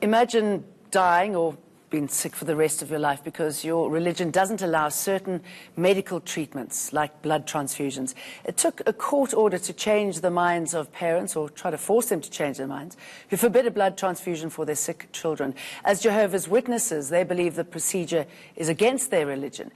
Imagine dying or being sick for the rest of your life because your religion doesn't allow certain medical treatments like blood transfusions. It took a court order to change the minds of parents, or try to force them to change their minds, who forbid a blood transfusion for their sick children. As Jehovah's Witnesses, they believe the procedure is against their religion.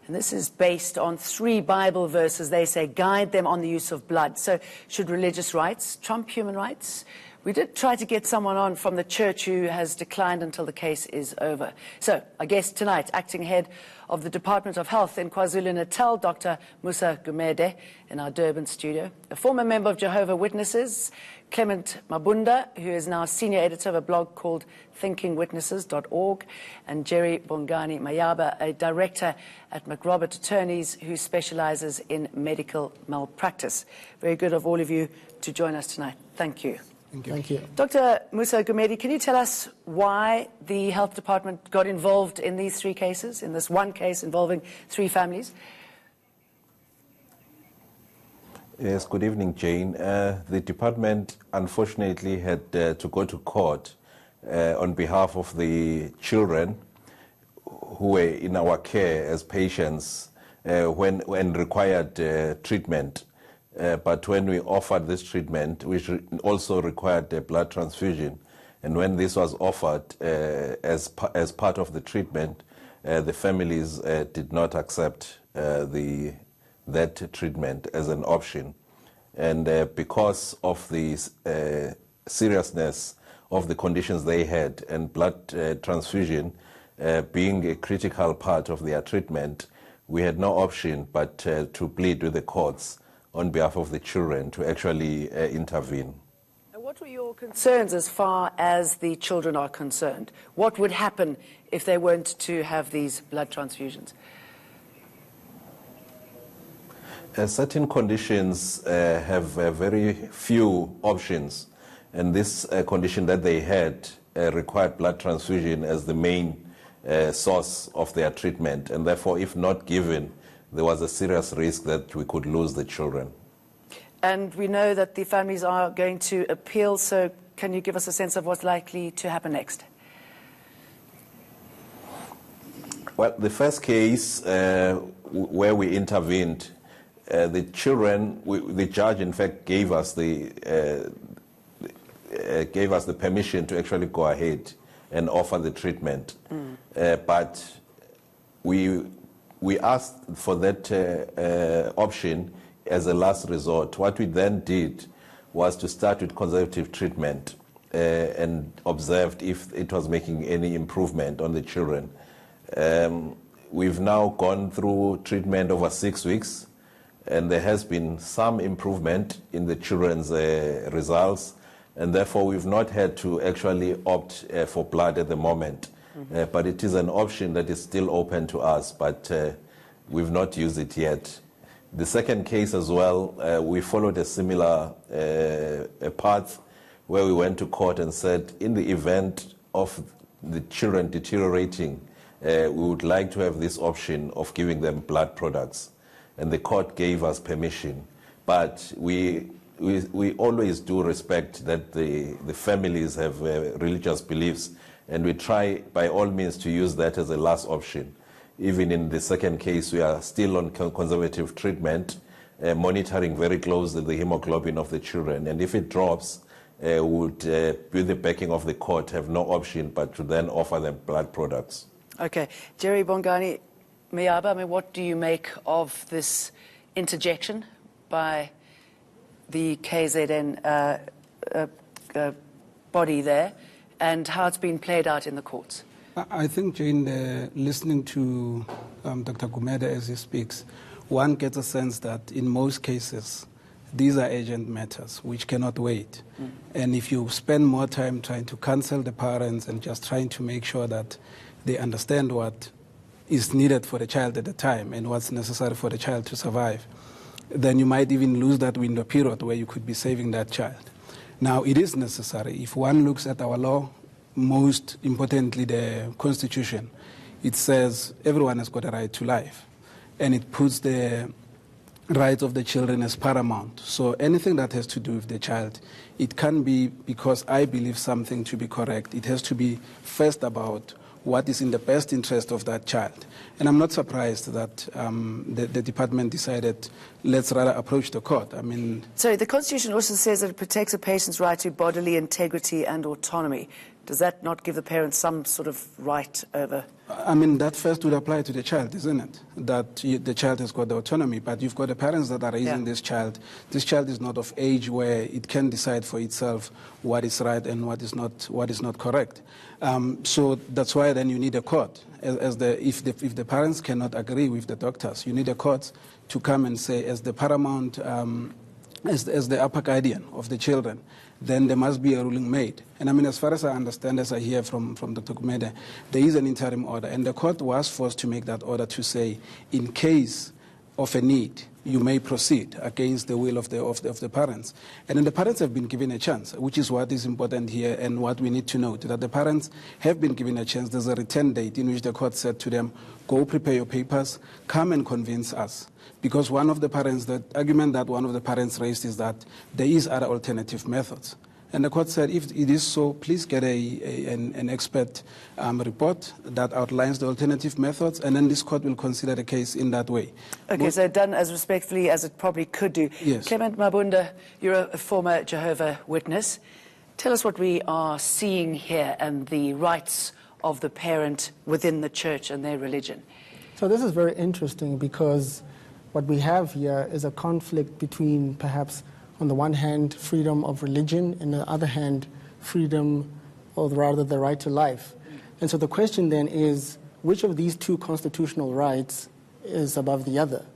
And this is based on 3 Bible verses, they say, guide them on the use of blood. So should religious rights trump human rights? We did try to get someone on from the church who has declined until the case is over. So, our guest tonight, acting head of the Department of Health in KwaZulu-Natal, Dr. Musa Gumede, in our Durban studio. A former member of Jehovah's Witnesses, Clement Mabunda, who is now senior editor of a blog called thinkingwitnesses.org, and Jerry Bongani Mayaba, a director at McRobert Attorneys who specializes in medical malpractice. Very good of all of you to join us tonight. Thank you. Thank you. Dr. Musa Gumede, can you tell us why the health department got involved in these 3 cases, in this one case involving 3 families? Yes, good evening, Jane. The department unfortunately had to go to court on behalf of the children who were in our care as patients when required treatment. But when we offered this treatment, which also required a blood transfusion, and when this was offered as part of the treatment, the families did not accept that treatment as an option. And because of the seriousness of the conditions they had, and blood transfusion being a critical part of their treatment, we had no option but to plead with the courts on behalf of the children to actually intervene. And what were your concerns as far as the children are concerned? What would happen if they weren't to have these blood transfusions? Certain conditions have very few options, and this condition that they had required blood transfusion as the main source of their treatment, and therefore, if not given, there was a serious risk that we could lose the children. And we know that the families are going to appeal, so can you give us a sense of what's likely to happen next? Well, the first case where we intervened, the children, the judge in fact gave us the permission to actually go ahead and offer the treatment. But we asked for that option as a last resort. What we then did was to start with conservative treatment and observed if it was making any improvement on the children. We've now gone through treatment over 6 weeks, and there has been some improvement in the children's results, and therefore we've not had to actually opt for blood at the moment. But it is an option that is still open to us, but we've not used it yet. The second case as well, we followed a similar path where we went to court and said, in the event of the children deteriorating, we would like to have this option of giving them blood products. And the court gave us permission. But we always do respect that the families have religious beliefs, and we try by all means to use that as a last option. Even in the second case, we are still on conservative treatment, monitoring very closely the hemoglobin of the children. And if it drops, would, with the backing of the court, have no option but to then offer them blood products. Okay. Jerry Bongani Mayaba, I mean, what do you make of this interjection by the KZN body there, and how it's been played out in the courts? I think, Jane, listening to Dr. Gumede as he speaks, one gets a sense that in most cases, these are urgent matters which cannot wait. And if you spend more time trying to counsel the parents and just trying to make sure that they understand what is needed for the child at the time and what's necessary for the child to survive, then you might even lose that window period where you could be saving that child. Now, it is necessary. If one looks at our law, most importantly the Constitution, it says everyone has got a right to life. And it puts the rights of the children as paramount. So anything that has to do with the child, it can be because I believe something to be correct. It has to be first about what is in the best interest of that child. And I'm not surprised that the department decided, let's rather approach the court. I mean... So the Constitution also says that it protects a patient's right to bodily integrity and autonomy. Does that not give the parents some sort of right over... I mean, that first would apply to the child, isn't it? That the child has got the autonomy, but you've got the parents that are raising this child. This child is not of age where it can decide for itself what is right and what is not correct. So that's why then you need a court. If the parents cannot agree with the doctors, you need a court to come and say, as the paramount, as the upper guardian of the children, then there must be a ruling made. And I mean, as far as I understand, as I hear from Dr. Gumede, there is an interim order, and the court was forced to make that order to say, in case of a need, you may proceed against the will of the parents. And then the parents have been given a chance, which is what is important here and what we need to note, that the parents have been given a chance. There's a return date in which the court said to them, go prepare your papers, come and convince us. Because one of the parents, the argument that one of the parents raised is that there is other alternative methods. And the court said, if it is so, please get an expert report that outlines the alternative methods, and then this court will consider the case in that way. Okay, so done as respectfully as it probably could do. Yes. Clement Mabunda, you're a former Jehovah Witness. Tell us what we are seeing here and the rights of the parent within the church and their religion. So this is very interesting because what we have here is a conflict between perhaps on the one hand, freedom of religion, and on the other hand, freedom, or rather the right to life. And so the question then is, which of these two constitutional rights is above the other?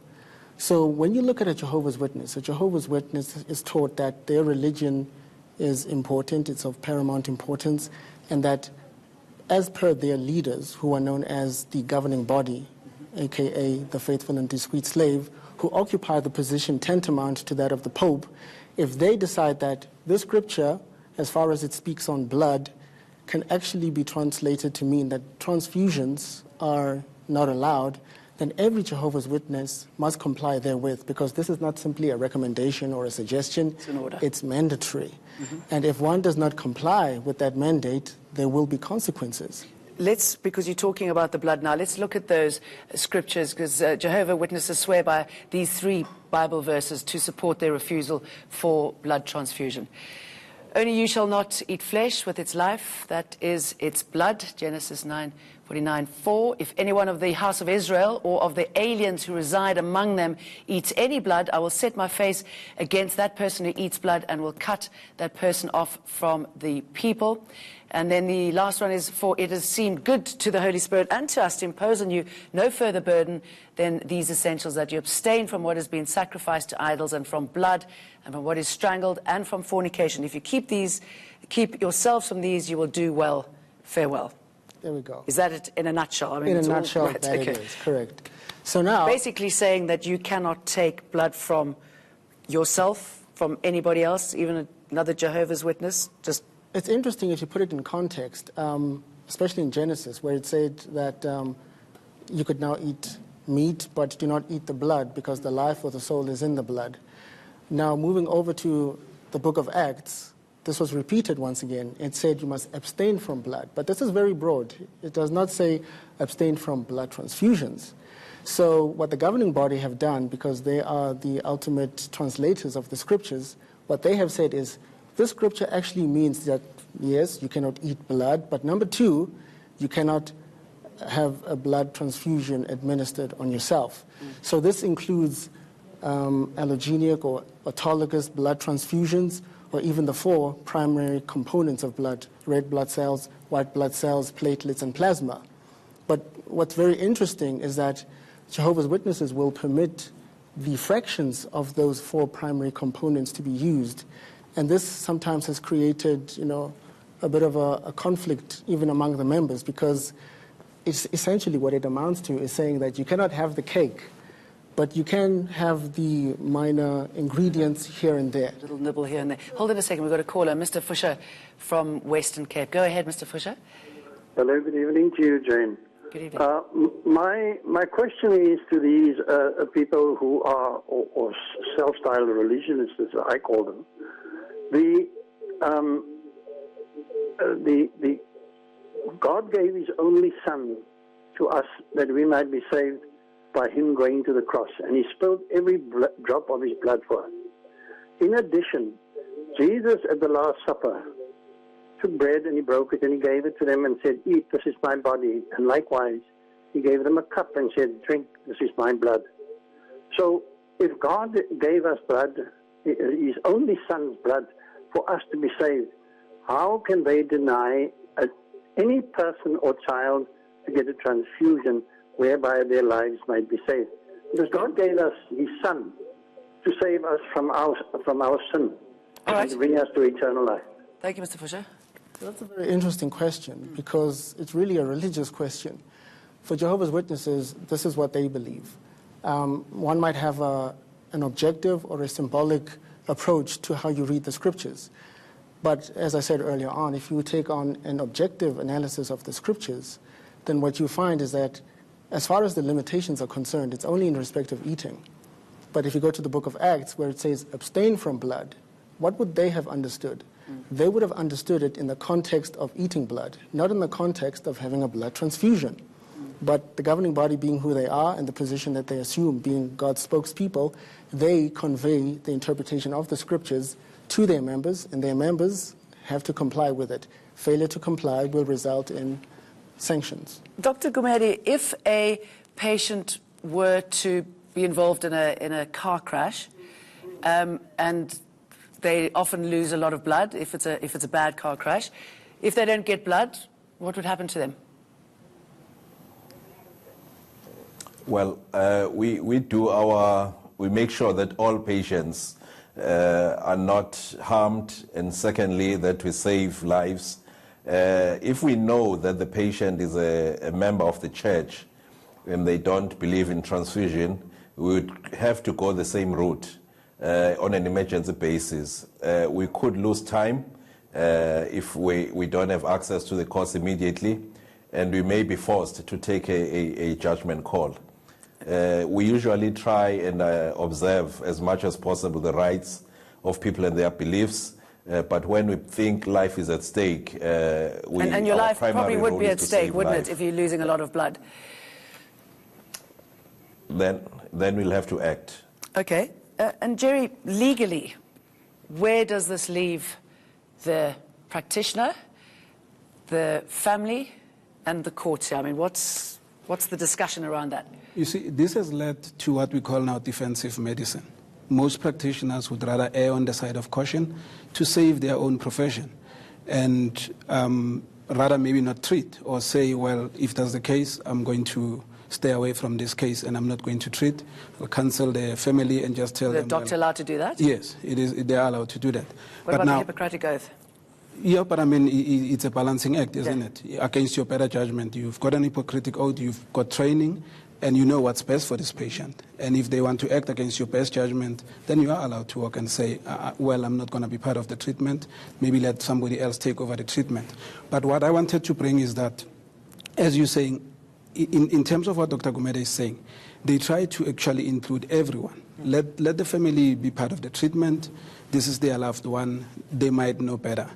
So when you look at a Jehovah's Witness is taught that their religion is important, it's of paramount importance, and that as per their leaders, who are known as the governing body, aka the faithful and discreet slave, who occupy the position tantamount to that of the Pope, if they decide that this scripture, as far as it speaks on blood, can actually be translated to mean that transfusions are not allowed, then every Jehovah's Witness must comply therewith, because this is not simply a recommendation or a suggestion, it's an order. It's mandatory. And if one does not comply with that mandate, there will be consequences. Because you're talking about the blood now, let's look at those scriptures, because Jehovah Witnesses swear by these 3 Bible verses to support their refusal for blood transfusion. Only you shall not eat flesh with its life, that is its blood, Genesis 9:49. If anyone of the house of Israel or of the aliens who reside among them eats any blood, I will set my face against that person who eats blood and will cut that person off from the people. And then the last one is, for it has seemed good to the Holy Spirit and to us to impose on you no further burden than these essentials, that you abstain from what has been sacrificed to idols, and from blood, and from what is strangled, and from fornication. If you keep yourselves from these, you will do well. Farewell. There we go. Is that it in a nutshell? I mean, in a nutshell, right, that okay. it is, correct. So now... basically saying that you cannot take blood from yourself, from anybody else, even another Jehovah's Witness, just... It's interesting if you put it in context, especially in Genesis, where it said that you could now eat meat, but do not eat the blood, because the life of the soul is in the blood. Now, moving over to the book of Acts, this was repeated once again. It said you must abstain from blood, but this is very broad. It does not say abstain from blood transfusions. So what the governing body have done, because they are the ultimate translators of the scriptures, what they have said is, this scripture actually means that, yes, you cannot eat blood, but number 2, you cannot have a blood transfusion administered on yourself. So this includes allogenic or autologous blood transfusions, or even the 4 primary components of blood: red blood cells, white blood cells, platelets, and plasma. But what's very interesting is that Jehovah's Witnesses will permit the fractions of those 4 primary components to be used. And this sometimes has created, a bit of a conflict even among the members, because it's essentially what it amounts to is saying that you cannot have the cake, but you can have the minor ingredients here and there. A little nibble here and there. Hold on a second, we've got a caller, Mr. Fisher from Western Cape. Go ahead, Mr. Fisher. Hello, good evening to you, Jane. Good evening. My question is to these people who are or self-styled religionists, as I call them. The God gave His only Son to us that we might be saved by Him going to the cross, and He spilled every drop of His blood for us. In addition, Jesus at the Last Supper took bread and He broke it and He gave it to them and said, "Eat, this is my body." And likewise, He gave them a cup and said, "Drink, this is my blood." So if God gave us blood, His only Son's blood, for us to be saved, how can they deny any person or child to get a transfusion whereby their lives might be saved? Because God gave us His Son to save us from our sin and to bring us to eternal life. Thank you, Mr. Fisher. That's a very interesting question because it's really a religious question. For Jehovah's Witnesses, this is what they believe. One might have an objective or a symbolic approach to how you read the scriptures. But as I said earlier on, if you take on an objective analysis of the scriptures, then what you find is that as far as the limitations are concerned, it's only in respect of eating. But if you go to the book of Acts where it says abstain from blood, what would they have understood? They would have understood it in the context of eating blood, not in the context of having a blood transfusion. But the governing body being who they are and the position that they assume being God's spokespeople, they convey the interpretation of the scriptures to their members, and their members have to comply with it. Failure to comply will result in sanctions. Dr. Gumede, if a patient were to be involved in a car crash, and they often lose a lot of blood if it's a bad car crash, if they don't get blood, what would happen to them? Well, we make sure that all patients are not harmed, and secondly, that we save lives. If we know that the patient is a member of the church and they don't believe in transfusion, we would have to go the same route on an emergency basis. We could lose time if we don't have access to the course immediately, and we may be forced to take a judgment call. We usually try and observe as much as possible the rights of people and their beliefs, but when we think life is at stake, and your life probably would be at stake, wouldn't it, if you're losing a lot of blood? Then we'll have to act. Okay. And Jerry, legally, where does this leave the practitioner, the family, and the courts? I mean, what's the discussion around that? You see, this has led to what we call now defensive medicine. Most practitioners would rather err on the side of caution to save their own profession and rather maybe not treat or say, well, if that's the case, I'm going to stay away from this case and I'm not going to treat. I'll cancel the family and just tell them. Is the doctor allowed to do that? Yes, they are allowed to do that. What about the Hippocratic Oath? Yeah, but I mean, it's a balancing act, isn't it? Against your better judgment. You've got an Hippocratic Oath, you've got training, and you know what's best for this patient. And if they want to act against your best judgment, then you are allowed to walk and say, well, I'm not going to be part of the treatment. Maybe let somebody else take over the treatment. But what I wanted to bring is that, as you're saying, in terms of what Dr. Gumede is saying, they try to actually include everyone. Let the family be part of the treatment. This is their loved one. They might know better.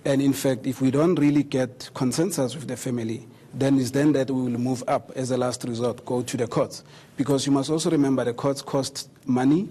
And in fact, if we don't really get consensus with the family, then it's then that we will move up as a last resort, go to the courts. Because you must also remember the courts cost money,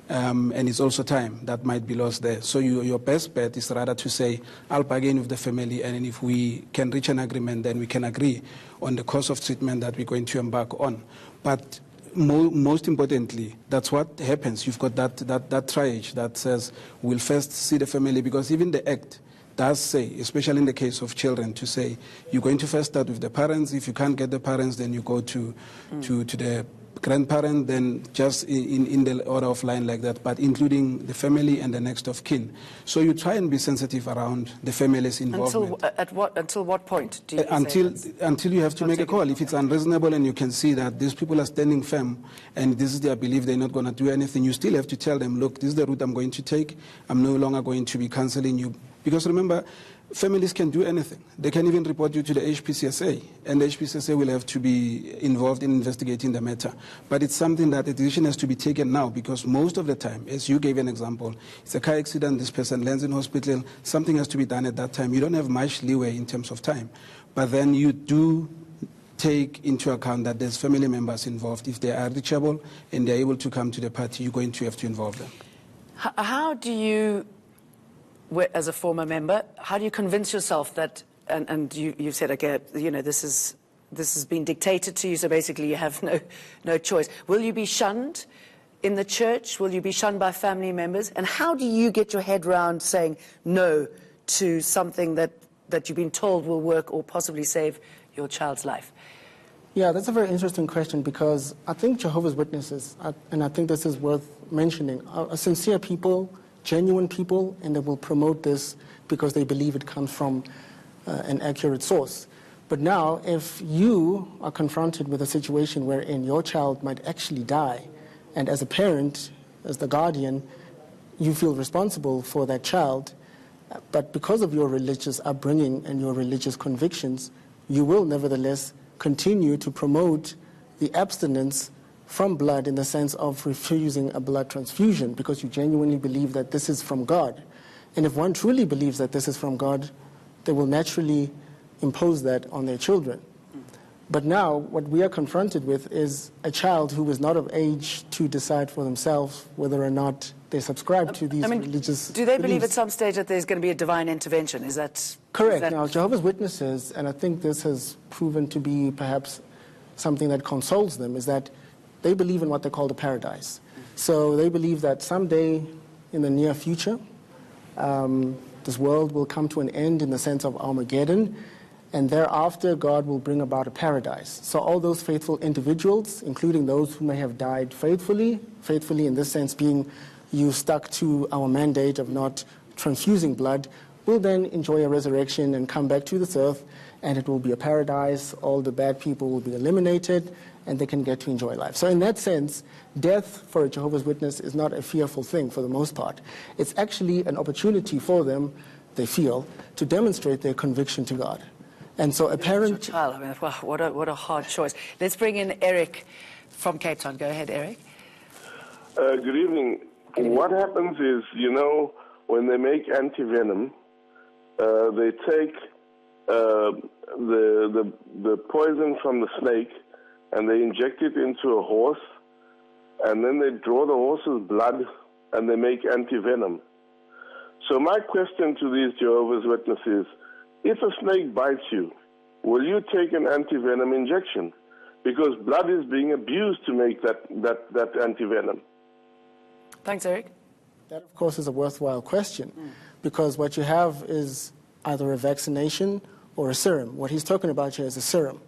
and it's also time that might be lost there. So your best bet is rather to say, I'll bargain with the family, and if we can reach an agreement, then we can agree on the course of treatment that we're going to embark on. But most importantly, that's what happens. You've got that triage that says, we'll first see the family, because even the Act does say, especially in the case of children, to say, you're going to first start with the parents. If you can't get the parents, then you go to the grandparent, then just in the order of line like that, but including the family and the next of kin. So you try and be sensitive around the family's involvement. Until what point do you until you have to make a call. If it's unreasonable and you can see that these people are standing firm and this is their belief, they're not going to do anything, you still have to tell them, look, this is the route I'm going to take. I'm no longer going to be cancelling you. Because remember, families can do anything. They can even report you to the HPCSA, and the HPCSA will have to be involved in investigating the matter. But it's something that a decision has to be taken now, because most of the time, as you gave an example, it's a car accident, this person lands in hospital, something has to be done at that time. You don't have much leeway in terms of time. But then you do take into account that there's family members involved. If they are reachable and they're able to come to the party, you're going to have to involve them. How do you, as a former member, how do you convince yourself that, and you said, okay, you know, this has been dictated to you, so basically you have no choice. Will you be shunned in the church? Will you be shunned by family members? And how do you get your head round saying no to something that you've been told will work or possibly save your child's life? Yeah, that's a very interesting question, because I think Jehovah's Witnesses, and I think this is worth mentioning, are sincere people, genuine people, and they will promote this because they believe it comes from an accurate source. But now, if you are confronted with a situation wherein your child might actually die, and as a parent, as the guardian, you feel responsible for that child, but because of your religious upbringing and your religious convictions, you will nevertheless continue to promote the abstinence from blood in the sense of refusing a blood transfusion, because you genuinely believe that this is from God. And if one truly believes that this is from God, they will naturally impose that on their children. But now what we are confronted with is a child who is not of age to decide for themselves whether or not they subscribe to these religious Do they believe beliefs. at some stage that there's going to be a divine intervention? Is that correct? Now, Jehovah's Witnesses, and I think this has proven to be perhaps something that consoles them, is that they believe in what they call the paradise. So they believe that someday in the near future, this world will come to an end in the sense of Armageddon, and thereafter God will bring about a paradise. So all those faithful individuals, including those who may have died faithfully in this sense being you stuck to our mandate of not transfusing blood, will then enjoy a resurrection and come back to this earth, and it will be a paradise. All the bad people will be eliminated, and they can get to enjoy life. So in that sense, death for a Jehovah's Witness is not a fearful thing for the most part. It's actually an opportunity for them, they feel, to demonstrate their conviction to God. And so a parent... Child, I mean, wow, what a hard choice. Let's bring in Eric from Cape Town. Go ahead, Eric. Good evening. What happens is, you know, when they make antivenom, they take the poison from the snake and they inject it into a horse, and then they draw the horse's blood and they make antivenom. So my question to these Jehovah's Witnesses, if a snake bites you, will you take an antivenom injection? Because blood is being abused to make that antivenom. Thanks, Eric. That, of course, is a worthwhile question, because what you have is either a vaccination or a serum. What he's talking about here is a serum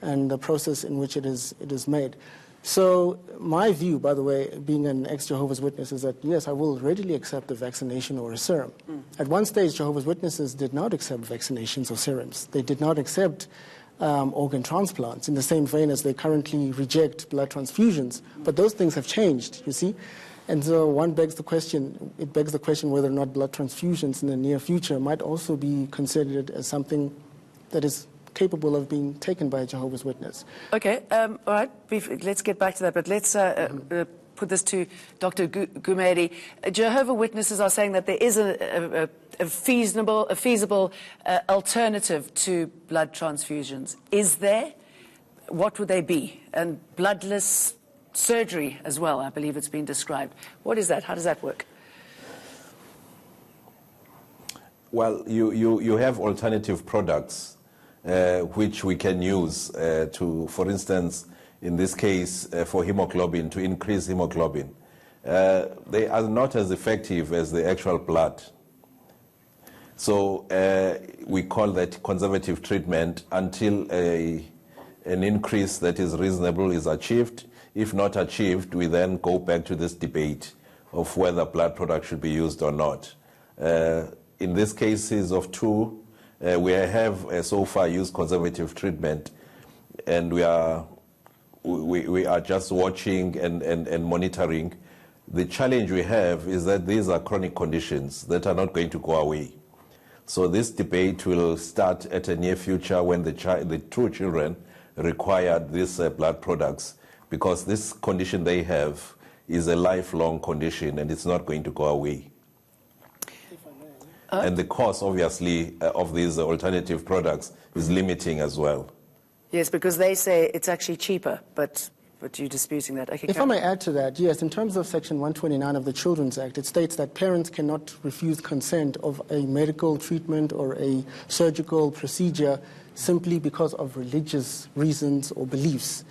and the process in which it is made. So my view, by the way, being an ex-Jehovah's Witness, is that, yes, I will readily accept a vaccination or a serum. At one stage, Jehovah's Witnesses did not accept vaccinations or serums. They did not accept organ transplants in the same vein as they currently reject blood transfusions. But those things have changed, you see. And so it begs the question whether or not blood transfusions in the near future might also be considered as something that is capable of being taken by a Jehovah's Witness. Okay, all right, let's get back to that, but let's put this to Dr. Gumede. Jehovah's Witnesses are saying that there is a feasible alternative to blood transfusions. Is there? What would they be? And bloodless surgery as well, I believe it's been described. What is that? How does that work? Well, you have alternative products which we can use to, for instance, in this case, for hemoglobin, to increase hemoglobin. They are not as effective as the actual blood. So we call that conservative treatment until an increase that is reasonable is achieved. If not achieved, we then go back to this debate of whether blood products should be used or not. In these cases of two, we have so far used conservative treatment, and we are just watching and monitoring. The challenge we have is that these are chronic conditions that are not going to go away. So this debate will start at a near future when the true children require these blood products, because this condition they have is a lifelong condition and it's not going to go away. And the cost, obviously, of these alternative products is limiting as well. Yes, because they say it's actually cheaper, but you're disputing that. Okay, if I may add to that, yes, in terms of Section 129 of the Children's Act, it states that parents cannot refuse consent of a medical treatment or a surgical procedure simply because of religious reasons or beliefs,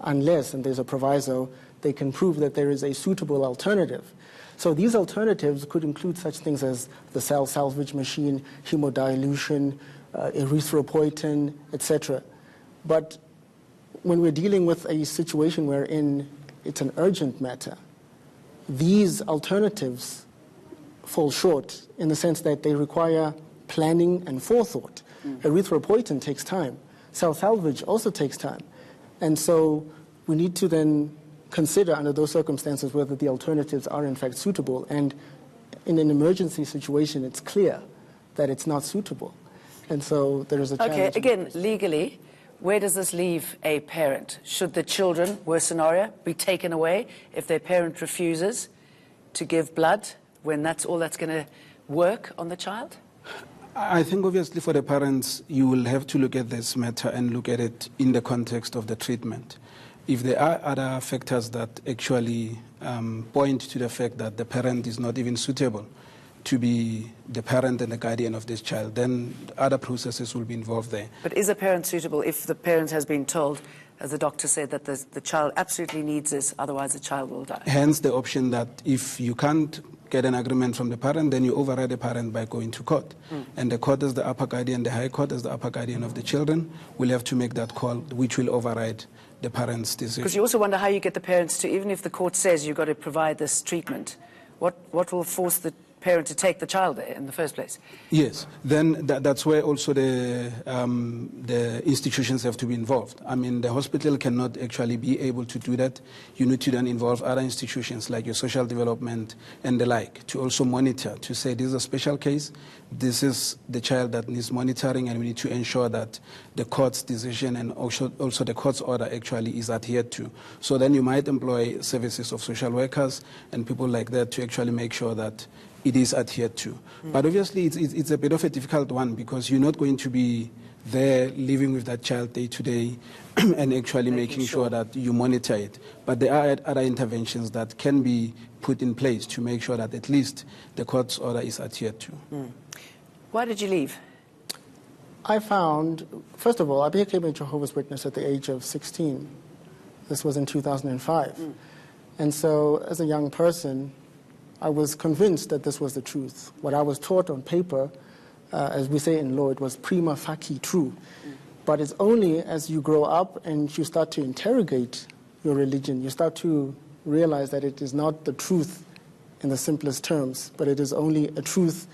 unless, and there's a proviso, they can prove that there is a suitable alternative. So these alternatives could include such things as the cell salvage machine, hemodilution, erythropoietin, etc. But when we're dealing with a situation wherein it's an urgent matter, these alternatives fall short in the sense that they require planning and forethought. Erythropoietin takes time. Cell salvage also takes time. And so we need to then consider under those circumstances whether the alternatives are in fact suitable. And in an emergency situation, it's clear that it's not suitable. And so there is a challenge. Okay, again, legally, where does this leave a parent? Should the children, worst scenario, be taken away if their parent refuses to give blood when that's all that's going to work on the child? I think obviously for the parents, you will have to look at this matter and look at it in the context of the treatment. If there are other factors that actually point to the fact that the parent is not even suitable to be the parent and the guardian of this child, then other processes will be involved there. But is a parent suitable if the parent has been told, as the doctor said, that the child absolutely needs this, otherwise the child will die? Hence the option that if you can't get an agreement from the parent, then you override the parent by going to court. And the court as the upper guardian, the High Court as the upper guardian of the children, will have to make that call, which will override the parent's decision. Because you also wonder how you get the parents to, even if the court says you've got to provide this treatment, what will force the parent to take the child there in the first place? Yes, then that's where also the institutions have to be involved. I mean, the hospital cannot actually be able to do that. You need to then involve other institutions like your social development and the like to also monitor, to say this is a special case, this is the child that needs monitoring, and we need to ensure that the court's decision and also the court's order actually is adhered to. So then you might employ services of social workers and people like that to actually make sure that it is adhered to. But obviously it's a bit of a difficult one, because you're not going to be there living with that child day to day and actually making sure that you monitor it. But there are other interventions that can be put in place to make sure that at least the court's order is adhered to. Why did you leave? I found, first of all, I became a Jehovah's Witness at the age of 16. This was in 2005. And so as a young person, I was convinced that this was the truth. What I was taught on paper, as we say in law, it was prima facie true. But it's only as you grow up and you start to interrogate your religion, you start to realize that it is not the truth in the simplest terms, but it is only a truth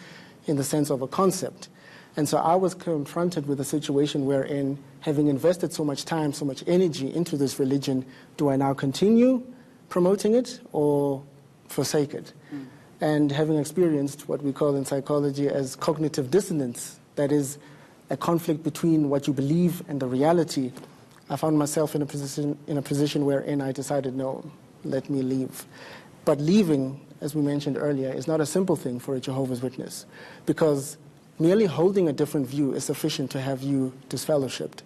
in the sense of a concept. And so I was confronted with a situation wherein, having invested so much time, so much energy into this religion, do I now continue promoting it or forsake it? And having experienced what we call in psychology as cognitive dissonance, that is a conflict between what you believe and the reality, I found myself in a position wherein I decided, no, let me leave. But leaving, as we mentioned earlier, is not a simple thing for a Jehovah's Witness, because merely holding a different view is sufficient to have you disfellowshipped.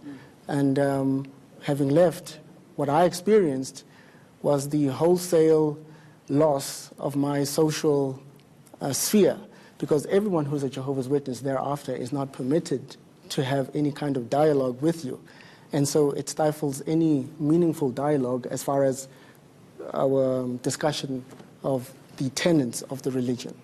And having left, what I experienced was the wholesale loss of my social sphere, because everyone who's a Jehovah's Witness thereafter is not permitted to have any kind of dialogue with you. And so it stifles any meaningful dialogue as far as our discussion of the tenets of the religion.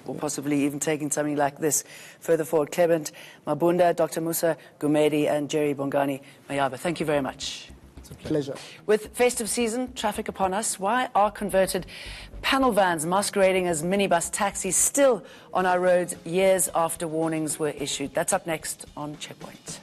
Or possibly even taking something like this further forward. Clement Mabunda, Dr. Musa Gumede, and Jerry Bongani Mayaba, thank you very much. It's a pleasure. With festive season traffic upon us, why are converted panel vans masquerading as minibus taxis still on our roads years after warnings were issued? That's up next on Checkpoint.